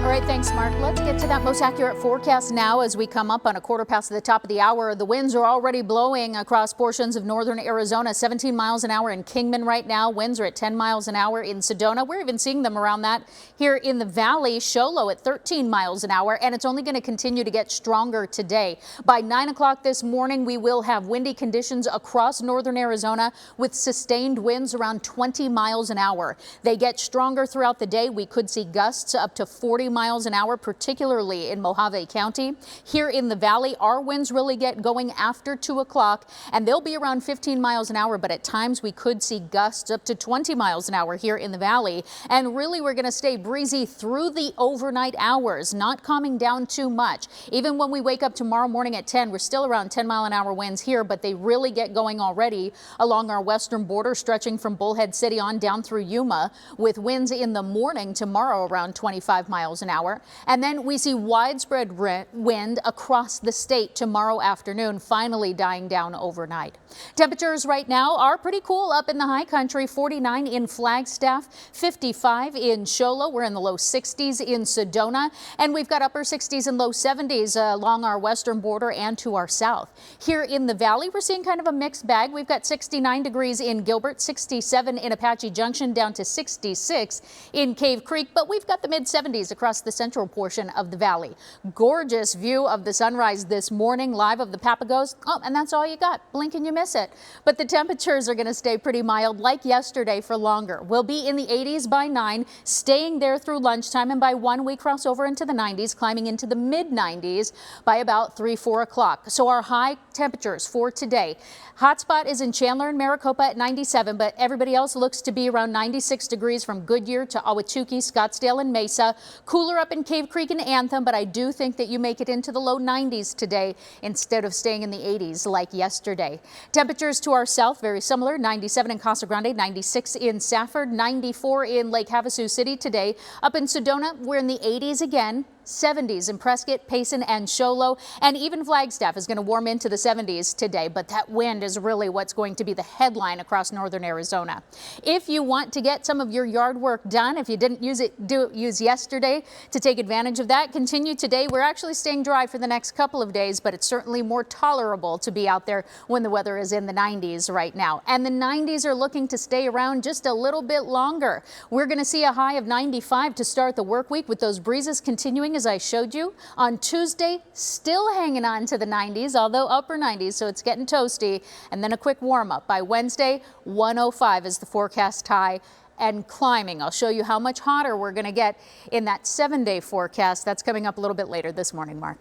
All right, thanks, Mark. Let's get to that most accurate forecast now as we come up on a quarter past the top of the hour. The winds are already blowing across portions of northern Arizona, 17 miles an hour in Kingman right now. Winds are at 10 miles an hour in Sedona. We're even seeing them around that here in the valley. Show low at 13 miles an hour, and it's only going to continue to get stronger today. By 9 o'clock this morning, we will have windy conditions across northern Arizona with sustained winds around 20 miles an hour. They get stronger throughout the day. We could see gusts up to 40 miles an hour, particularly in Mojave County. Here in the valley, our winds really get going after 2 o'clock, and they'll be around 15 miles an hour, but at times we could see gusts up to 20 miles an hour here in the valley. And really, we're going to stay breezy through the overnight hours, not calming down too much. Even when we wake up tomorrow morning at 10, we're still around 10-mile-an-hour winds here, but they really get going already along our western border, stretching from Bullhead City on down through Yuma, with winds in the morning tomorrow around 25 miles an hour. And then we see widespread wind across the state tomorrow afternoon, finally dying down overnight. Temperatures right now are pretty cool up in the high country. 49 in Flagstaff, 55 in Show Low. We're in the low 60s in Sedona, and we've got upper 60s and low 70s along our western border and to our south. Here in the valley, we're seeing kind of a mixed bag. We've got 69 degrees in Gilbert, 67 in Apache Junction, down to 66 in Cave Creek, but we've got the mid 70s across the central portion of the valley. Gorgeous view of the sunrise this morning, live of the Papagos. Oh, and that's all you got. Blink and you miss it. But the temperatures are going to stay pretty mild like yesterday for longer. We'll be in the 80s by 9, staying there through lunchtime, and by 1 we cross over into the 90s, climbing into the mid 90s by about 4 o'clock. So our high temperatures for today. Hotspot is in Chandler and Maricopa at 97, but everybody else looks to be around 96 degrees from Goodyear to Ahwatukee, Scottsdale and Mesa. Cooler up in Cave Creek and Anthem, but I do think that you make it into the low 90s today instead of staying in the 80s like yesterday. Temperatures to our south very similar, 97 in Casa Grande, 96 in Safford, 94 in Lake Havasu City today. Up in Sedona, we're in the 80s again. 70s in Prescott, Payson and Show Low, and even Flagstaff is going to warm into the 70s today, but that wind is really what's going to be the headline across northern Arizona. If you want to get some of your yard work done, if you didn't use yesterday to take advantage of that, continue today. We're actually staying dry for the next couple of days, but it's certainly more tolerable to be out there when the weather is in the 90s right now. And the 90s are looking to stay around just a little bit longer. We're going to see a high of 95 to start the work week, with those breezes continuing as I showed you. On Tuesday, still hanging on to the 90s, although upper 90s, so it's getting toasty. And then a quick warm up. By Wednesday, 105 is the forecast high and climbing. I'll show you how much hotter we're going to get in that 7-day forecast. That's coming up a little bit later this morning, Mark.